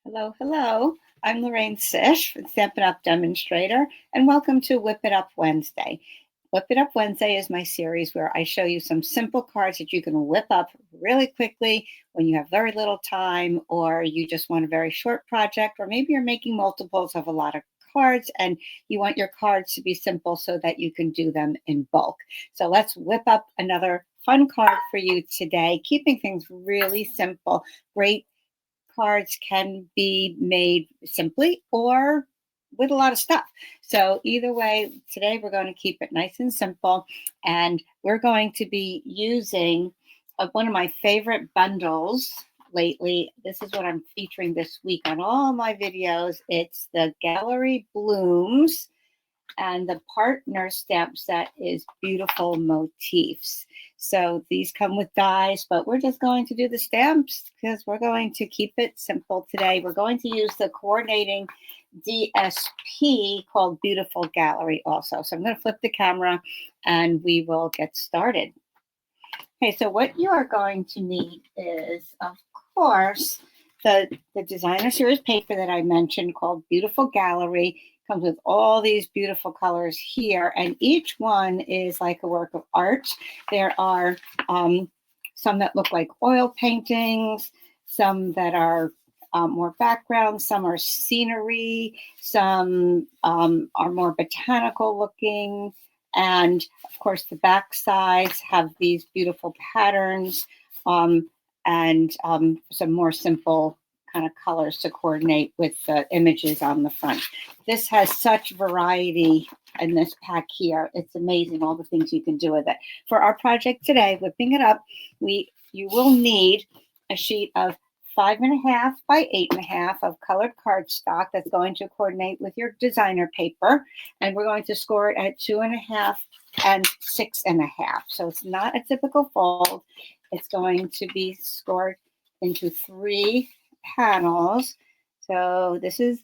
Hello, hello. I'm Lorraine Sish, Stampin' Up! Demonstrator, and welcome to Whip It Up Wednesday. Whip It Up Wednesday is my series where I show you some simple cards that you can whip up really quickly when you have very little time, or you just want a very short project, or maybe you're making multiples of a lot of cards and you want your cards to be simple so that you can do them in bulk. So let's whip up another fun card for you today, keeping things really simple. Great cards can be made simply or with a lot of stuff. So either way, today we're going to keep it nice and simple. And we're going to be using one of my favorite bundles lately. This is what I'm featuring this week on all my videos. It's the Gallery Blooms, and the partner stamp set is Beautiful Motifs. So these come with dies, but we're just going to do the stamps because we're going to keep it simple today. We're going to use the coordinating DSP called Beautiful Gallery also. So I'm going to flip the camera and we will get started. Okay, so what you are going to need is, of course, the designer series paper that I mentioned called Beautiful Gallery. Comes with all these beautiful colors here, and each one is like a work of art. There are some that look like oil paintings, some that are more background, some are scenery, some are more botanical looking, and of course the back sides have these beautiful patterns and some more simple kind of colors to coordinate with the images on the front. This has such variety in this pack here. It's amazing all the things you can do with it. For our project today, whipping it up, you will need a sheet of 5.5 by 8.5 of colored cardstock that's going to coordinate with your designer paper, and we're going to score it at 2.5 and 6.5. So it's not a typical fold. It's going to be scored into 3 panels. So this is,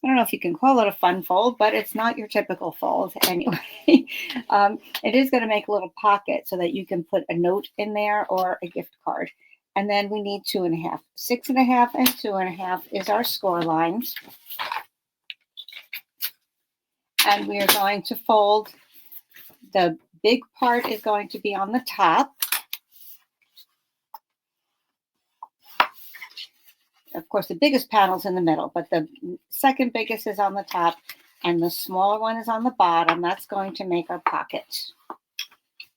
I don't know if you can call it a fun fold, but it's not your typical fold anyway. It is going to make a little pocket so that you can put a note in there or a gift card. And then we need 2.5. 6.5 and 2.5 is our score lines. And we are going to fold. The big part is going to be on the top. Of course, the biggest panel's in the middle, but the second biggest is on the top, and the smaller one is on the bottom. That's going to make our pocket.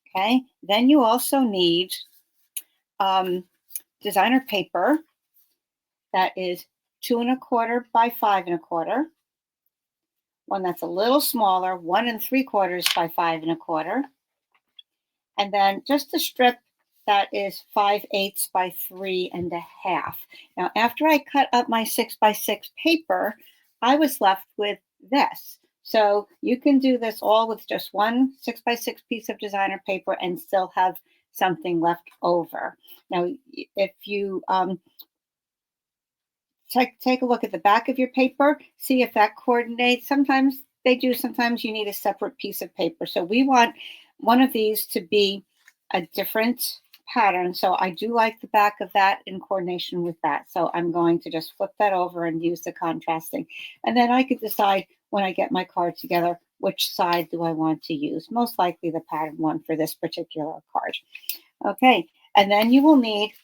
Okay, then you also need designer paper that is 2.25 by 5.25. One that's a little smaller, 1.75 by 5.25. And then just a strip that is 5/8 by 3.5. Now, after I cut up my 6 by 6 paper, I was left with this. So you can do this all with just one 6 by 6 piece of designer paper and still have something left over. Now, if you take a look at the back of your paper, see if that coordinates. Sometimes they do, sometimes you need a separate piece of paper. So we want one of these to be a different pattern. So I do like the back of that in coordination with that. So I'm going to just flip that over and use the contrasting. And then I could decide when I get my card together, which side do I want to use? Most likely the pattern one for this particular card. Okay, and then you will need,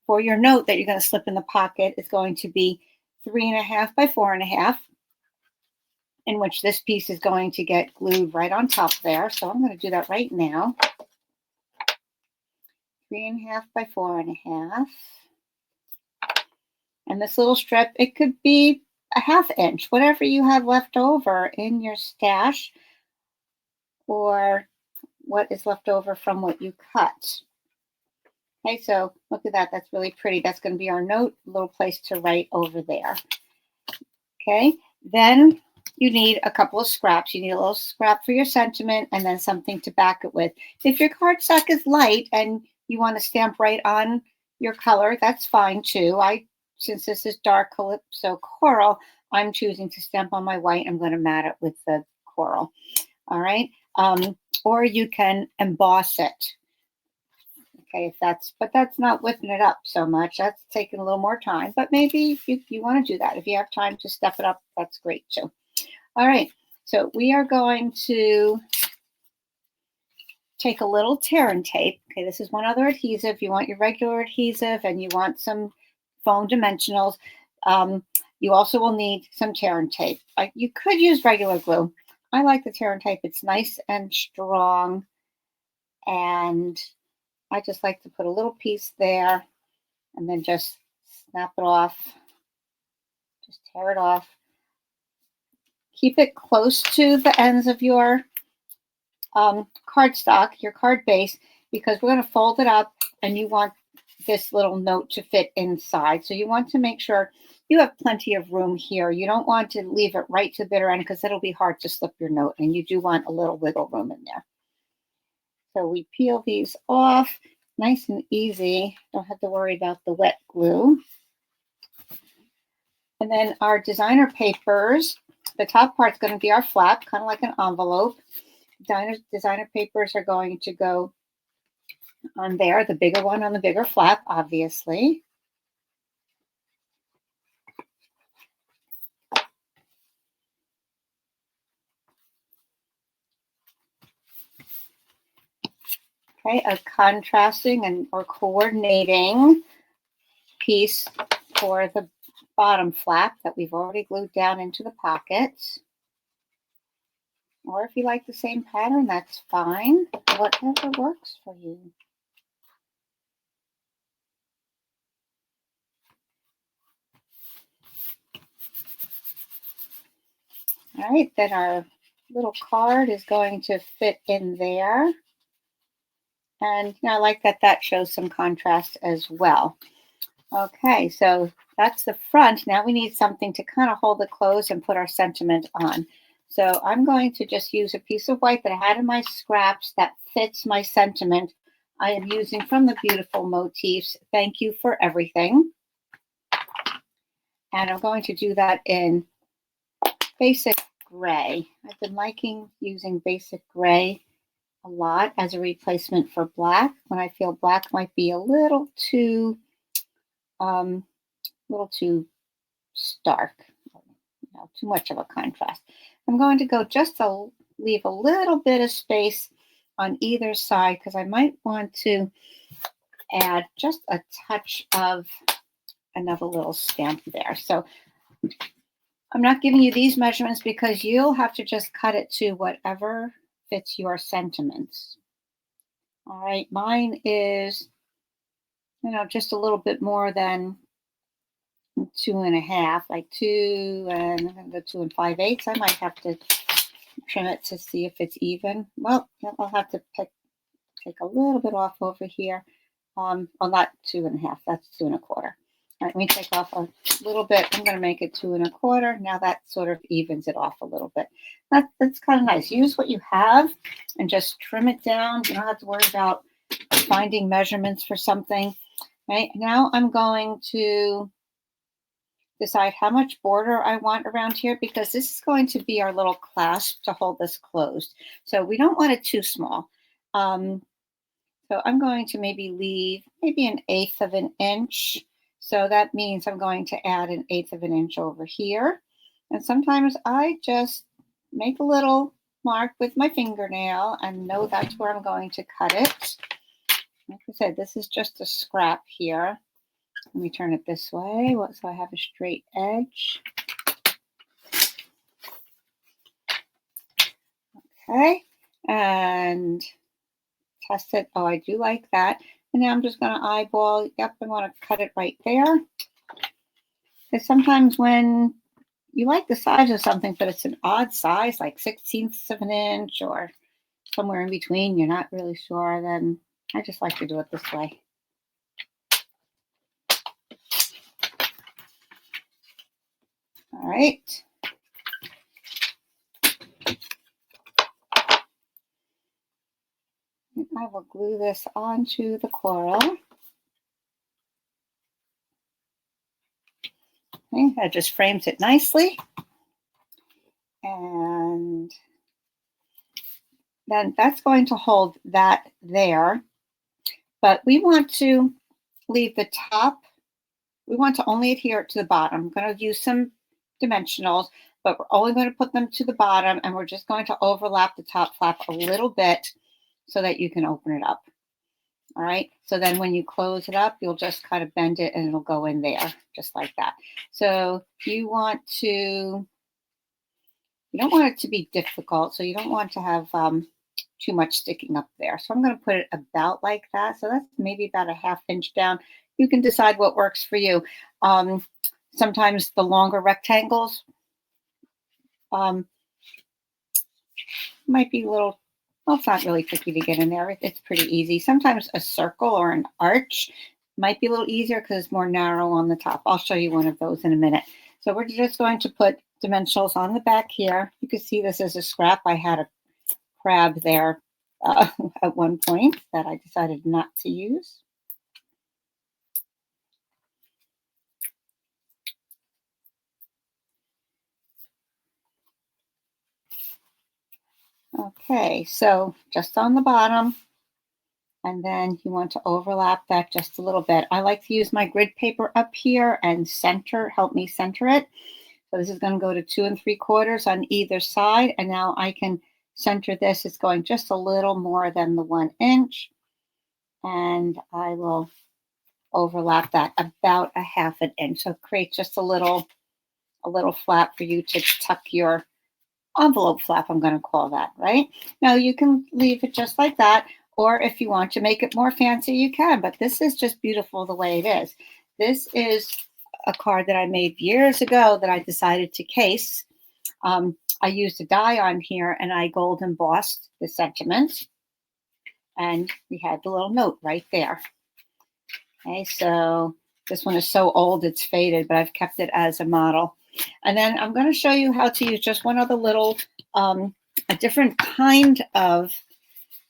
for your note that you're going to slip in the pocket, is going to be 3.5 by 4.5, in which this piece is going to get glued right on top there. So I'm going to do that right now. 3.5 by 4.5. And this little strip, it could be a 1/2 inch, whatever you have left over in your stash or what is left over from what you cut. Okay, so look at that. That's really pretty. That's going to be our note, a little place to write over there. Okay, then you need a couple of scraps. You need a little scrap for your sentiment and then something to back it with. If your cardstock is light and you want to stamp right on your color, that's fine too. Since this is dark Calypso Coral, I'm choosing to stamp on my white. I'm going to mat it with the coral. All right, or you can emboss it. Okay, but that's not whipping it up so much. That's taking a little more time, but maybe you want to do that. If you have time to step it up, that's great too. All right, so we are going to take a little tear and tape. Okay, this is one other adhesive. You want your regular adhesive and you want some foam dimensionals. You also will need some tear and tape. You could use regular glue. I like the tear and tape. It's nice and strong, and I just like to put a little piece there and then just snap it off. Just tear it off. Keep it close to the ends of your cardstock, your card base, because we're going to fold it up and you want this little note to fit inside. So you want to make sure you have plenty of room here. You don't want to leave it right to the bitter end because it'll be hard to slip your note, and you do want a little wiggle room in there. So we peel these off nice and easy. Don't have to worry about the wet glue. And then our designer papers, the top part's going to be our flap, kind of like an envelope. Designer papers are going to go on there, the bigger one on the bigger flap, obviously. Okay, a contrasting and or coordinating piece for the bottom flap that we've already glued down into the pockets. Or if you like the same pattern, that's fine. Whatever works for you. All right, then our little card is going to fit in there. And I like that shows some contrast as well. Okay, so that's the front. Now we need something to kind of hold it closed and put our sentiment on. So I'm going to just use a piece of white that I had in my scraps that fits my sentiment. I am using from the Beautiful Motifs. Thank you for everything. And I'm going to do that in basic gray. I've been liking using basic gray a lot as a replacement for black when I feel black might be a little too stark, too much of a contrast. I'm going to go just to leave a little bit of space on either side because I might want to add just a touch of another little stamp there. So I'm not giving you these measurements because you'll have to just cut it to whatever fits your sentiments. All right, mine is, just a little bit more than 2.5, like 2, and I'm going to go 2 5/8. I might have to trim it to see if it's even. Well, I'll have to take a little bit off over here. Well, not 2.5, that's 2 1/4. All right, let me take off a little bit. I'm going to make it 2 1/4. Now that sort of evens it off a little bit. That's kind of nice. Use what you have and just trim it down. You don't have to worry about finding measurements for something. Right now I'm going to decide how much border I want around here because this is going to be our little clasp to hold this closed. So we don't want it too small. So I'm going to maybe leave maybe 1/8 of an inch. So that means I'm going to add 1/8 of an inch over here. And sometimes I just make a little mark with my fingernail and know that's where I'm going to cut it. Like I said, this is just a scrap here. Let me turn it this way so I have a straight edge. Okay, and test it. Oh, I do like that. And now I'm just going to eyeball. Yep, I want to cut it right there. Because sometimes when you like the size of something, but it's an odd size, like 1/16 of an inch or somewhere in between, you're not really sure, then I just like to do it this way. All right. And I will glue this onto the coral. Okay, that just frames it nicely. And then that's going to hold that there. but we want to leave the top. We want to only adhere to the bottom. I'm going to use some dimensionals, but we're only going to put them to the bottom, and we're just going to overlap the top flap a little bit so that you can open it up. All right, so then when you close it up, you'll just kind of bend it and it'll go in there just like that. So you don't want it to be difficult, so you don't want to have too much sticking up there. So I'm going to put it about like that. So that's maybe about a 1/2 inch down. You can decide what works for you. Sometimes the longer rectangles might be a little, well, it's not really tricky to get in there. It's pretty easy. Sometimes a circle or an arch might be a little easier because it's more narrow on the top. I'll show you one of those in a minute. So we're just going to put dimensionals on the back here. You can see this is a scrap. I had a crab there at one point that I decided not to use. Okay, so just on the bottom, and then you want to overlap that just a little bit. I like to use my grid paper up here and help me center it. So this is going to go to 2 3/4 on either side, and now I can center this. It's going just a little more than the 1 inch, and I will overlap that about a 1/2 inch. So create just a little flap for you to tuck your envelope flap, I'm going to call that, right? Now you can leave it just like that, or if you want to make it more fancy, you can, but this is just beautiful the way it is. This is a card that I made years ago that I decided to case. I used a die on here and I gold embossed the sentiments, and we had the little note right there. Okay, so this one is so old it's faded, but I've kept it as a model. And then I'm going to show you how to use just one other little, a different kind of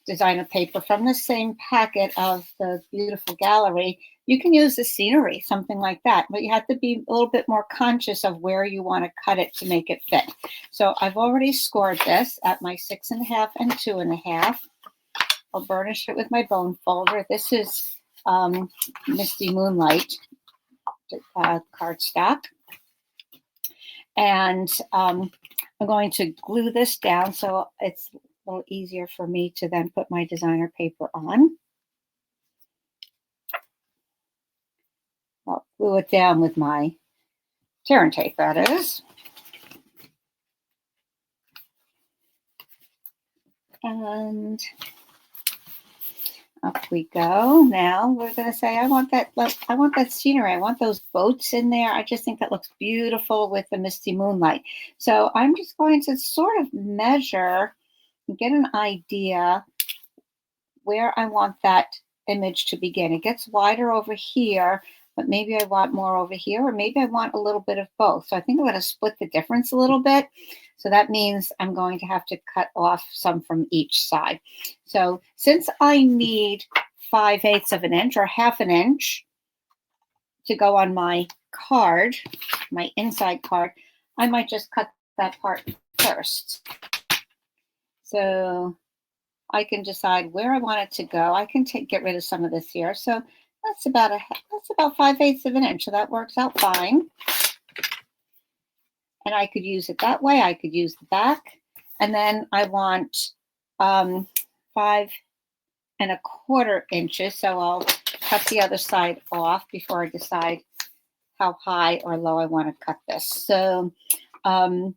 designer paper from the same packet of the beautiful gallery. You can use the scenery, something like that, but you have to be a little bit more conscious of where you want to cut it to make it fit. So I've already scored this at my 6.5 and 2.5. I'll burnish it with my bone folder. This is Misty Moonlight cardstock. And I'm going to glue this down so it's a little easier for me to then put my designer paper on. I'll glue it down with my tear and tape, that is. And up we go. Now we're going to say, I want that scenery. I want those boats in there. I just think that looks beautiful with the misty moonlight. So I'm just going to sort of measure and get an idea where I want that image to begin. It gets wider over here, but maybe I want more over here, or maybe I want a little bit of both. So I think I'm going to split the difference a little bit. So that means I'm going to have to cut off some from each side. So since I need 5/8 of an inch or 1/2 inch to go on my card, my inside card, I might just cut that part first. So I can decide where I want it to go. I can get rid of some of this here. So that's about 5/8 of an inch. So that works out fine. And I could use it that way. I could use the back. And then I want 5 1/4 inches. So I'll cut the other side off before I decide how high or low I want to cut this. So I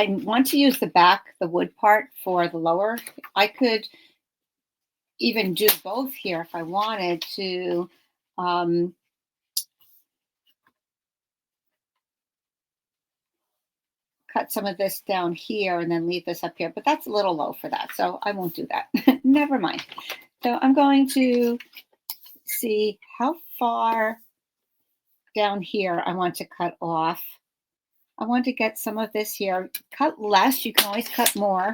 want to use the back, the wood part, for the lower. I could even do both here if I wanted to. Cut some of this down here and then leave this up here, but that's a little low for that, so I won't do that. Never mind. So I'm going to see how far down here I want to cut off. I want to get some of this here. Cut less, you can always cut more.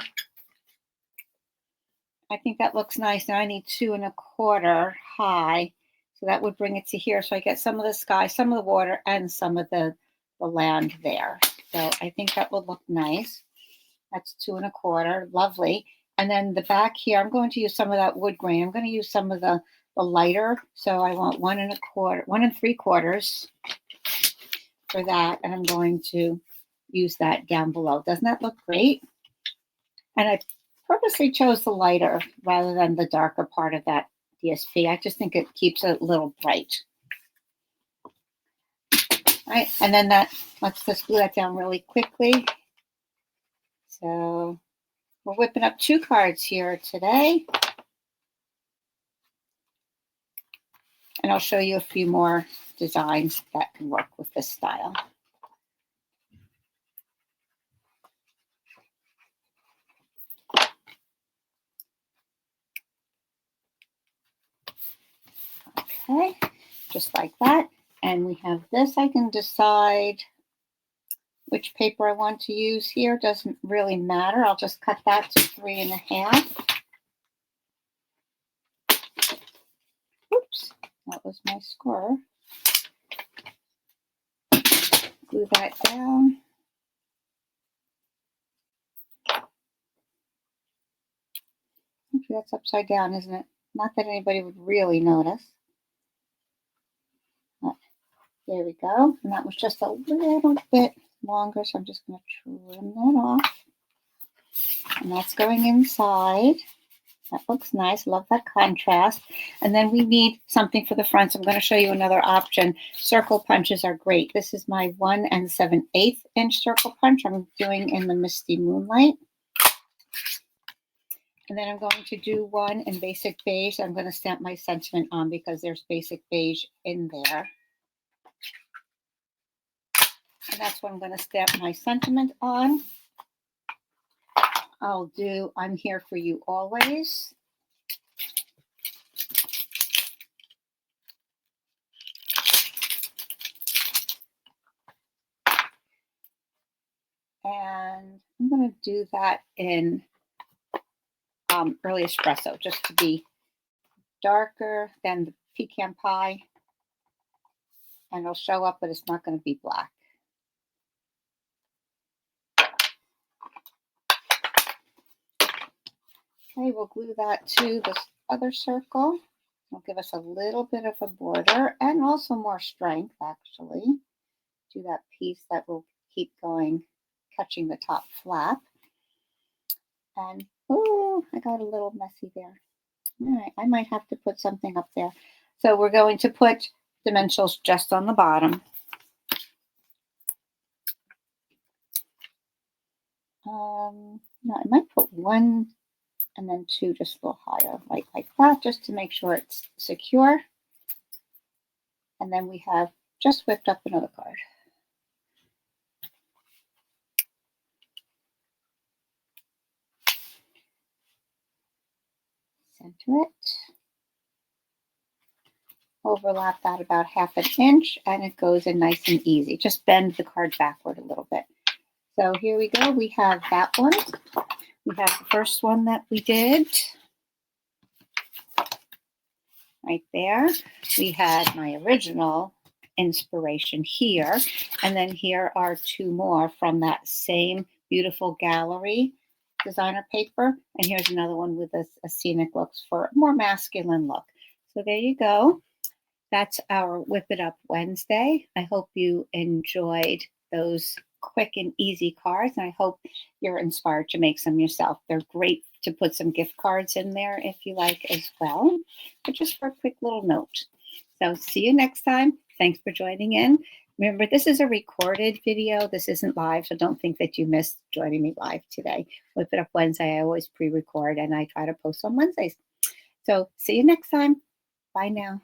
I think that looks nice. Now I need 2 1/4 high, so that would bring it to here. So I get some of the sky, some of the water, and some of the land there. So I think that would look nice. That's 2 1/4, lovely. And then the back here, I'm going to use some of that wood grain. I'm going to use some of the lighter. So I want 1 3/4 for that. And I'm going to use that down below. Doesn't that look great? And I purposely chose the lighter rather than the darker part of that DSP. I just think it keeps it a little bright. All right, and then let's just glue that down really quickly. So we're whipping up 2 cards here today. And I'll show you a few more designs that can work with this style. Okay, just like that. And we have this. I can decide which paper I want to use here. Doesn't really matter. I'll just cut that to 3 1/2. Oops, that was my score. Glue that down. Actually, that's upside down, isn't it? Not that anybody would really notice. But there we go. And that was just a little bit longer, so I'm just going to trim that off. And that's going inside. That looks nice. Love that contrast. And then we need something for the front. So I'm going to show you another option. Circle punches are great. This is my 1 7/8 inch circle punch I'm doing in the Misty Moonlight. And then I'm going to do one in basic beige. I'm going to stamp my sentiment on because there's basic beige in there. And that's what I'm going to stamp my sentiment on. I'll do I'm Here For You Always. And I'm going to do that in early espresso, just to be darker than the pecan pie. And it'll show up, but it's not going to be black. Okay, we'll glue that to this other circle. It'll give us a little bit of a border and also more strength, actually. Do that piece that will keep going, catching the top flap. And, oh, I got a little messy there. All right, I might have to put something up there. So we're going to put dimensionals just on the bottom. No, I might put 1 and then 2 just a little higher, like that, just to make sure it's secure. And then we have just whipped up another card. Center it. Overlap that about 1/2 inch, and it goes in nice and easy. Just bend the card backward a little bit. So here we go. We have that one. We have the first one that we did. Right there. We had my original inspiration here. And then here are 2 more from that same beautiful gallery designer paper. And here's another one with a scenic looks for a more masculine look. So there you go. That's our Whip It Up Wednesday. I hope you enjoyed those quick and easy cards. And I hope you're inspired to make some yourself. They're great to put some gift cards in there if you like as well, but just for a quick little note. So see you next time. Thanks for joining in. Remember, this is a recorded video. This isn't live, so don't think that you missed joining me live today. Whip It Up Wednesday, I always pre-record, and I try to post on Wednesdays. So see you next time. Bye now.